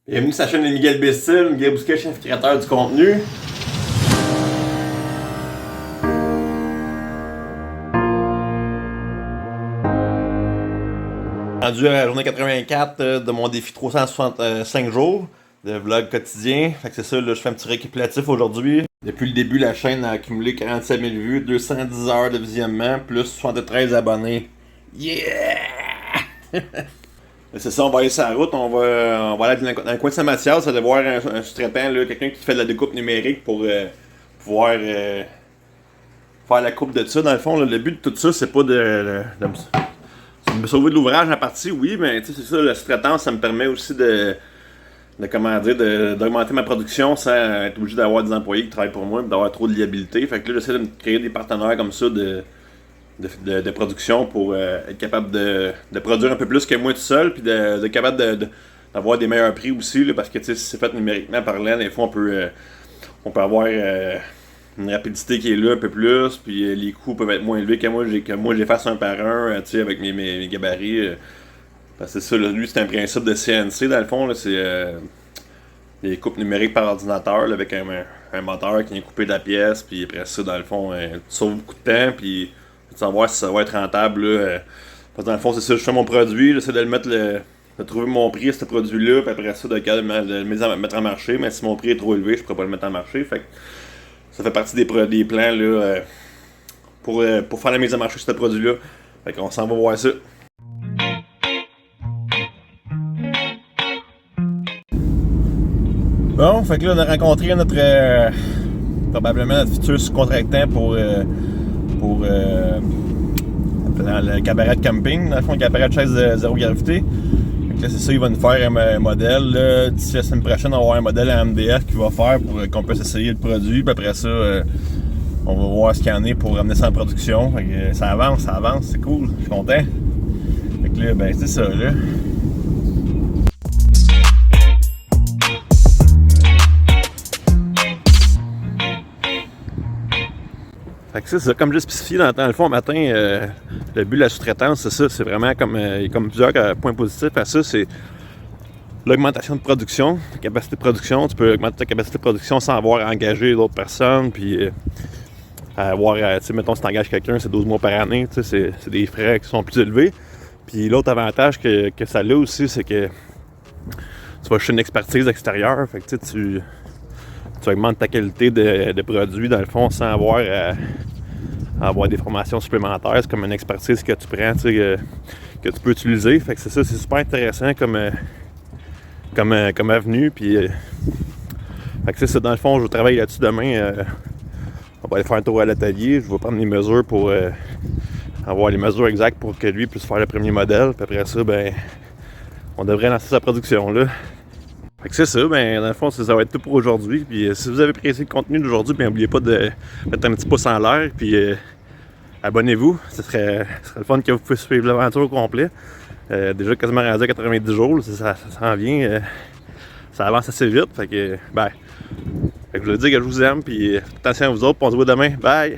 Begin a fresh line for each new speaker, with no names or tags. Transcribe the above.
Bienvenue sur la chaîne de Miguel Bestil, Miguel Bousquet, chef créateur du contenu. Rendu à la journée 84 de mon défi 365 jours de vlog quotidien. Fait que c'est ça, là, je fais un petit récapitulatif aujourd'hui. Depuis le début, la chaîne a accumulé 47 000 vues, 210 heures de visionnement, plus 73 abonnés. Yeah! C'est ça, on va aller sur la route, on va aller dans le coin de Saint-Mathias, aller voir un sous-traitant, quelqu'un qui fait de la découpe numérique pour pouvoir faire la coupe de ça. Dans le fond, là, le but de tout ça, c'est pas de me sauver de l'ouvrage en partie, oui, mais c'est ça, la sous-traitance, ça me permet aussi d'augmenter ma production sans être obligé d'avoir des employés qui travaillent pour moi et d'avoir trop de liabilité. Fait que là, j'essaie de me créer des partenaires comme ça de production pour être capable de produire un peu plus que moi tout seul, puis de capable d'avoir des meilleurs prix aussi, là, parce que si c'est fait numériquement parlant, des fois on peut avoir une rapidité qui est là un peu plus, puis les coûts peuvent être moins élevés que moi j'ai fait un par un, avec mes gabarits. Parce que c'est ça, là, lui c'est un principe de CNC dans le fond, là, c'est des coupes numériques par ordinateur là, avec un moteur qui vient couper de la pièce, puis après ça dans le fond, tu sauves beaucoup de temps, puis tu vas savoir si ça va être rentable. Là, parce que dans le fond, c'est ça, je fais mon produit, j'essaie de le mettre de trouver mon prix à ce produit-là, puis après ça, de le mettre en marché. Mais si mon prix est trop élevé, je pourrais pas le mettre en marché. Fait que ça fait partie des plans là, pour faire la mise en marché de ce produit-là. Fait qu'on s'en va voir ça. Bon, fait que là, on a rencontré probablement notre futur sous-contractant pour le cabaret de camping, dans le fond, le cabaret de chaise de zéro gravité. Donc là, c'est ça, il va nous faire un modèle. Là, d'ici la semaine prochaine, on va avoir un modèle à MDF qu'il va faire pour qu'on puisse essayer le produit. Puis après ça, on va voir ce qu'il y en a pour ramener ça en production. Fait que, ça avance, c'est cool, je suis content. Fait que là, ben c'est ça, là. Fait que c'est ça, comme j'ai spécifié dans le fond matin, le but de la sous-traitance, c'est ça, c'est vraiment comme plusieurs points positifs à ça, c'est l'augmentation de production, la capacité de production. Tu peux augmenter ta capacité de production sans avoir engagé d'autres personnes, puis avoir, tu sais, mettons, si tu engages quelqu'un, c'est 12 mois par année, tu sais, c'est des frais qui sont plus élevés. Puis l'autre avantage que ça a aussi, c'est que tu vas chercher une expertise extérieure, fait que tu augmentes ta qualité de produit, dans le fond, sans avoir avoir des formations supplémentaires. C'est comme une expertise que tu prends, que tu peux utiliser. Fait que c'est ça, c'est super intéressant comme avenue. Puis, fait que c'est ça, dans le fond, je vais travailler là-dessus demain. On va aller faire un tour à l'atelier. Je vais prendre les mesures pour avoir les mesures exactes pour que lui puisse faire le premier modèle. Puis après ça, ben, on devrait lancer sa production là. Fait que c'est ça, ben dans le fond, ça va être tout pour aujourd'hui. Puis si vous avez apprécié le contenu d'aujourd'hui, ben n'oubliez pas de mettre un petit pouce en l'air. Puis abonnez-vous. Ce serait le fun que vous puissiez suivre l'aventure au complet. Déjà quasiment rendu à 90 jours, ça s'en vient. Ça avance assez vite. Fait que je vous le dis que je vous aime. Puis attention à vous autres, puis on se voit demain. Bye!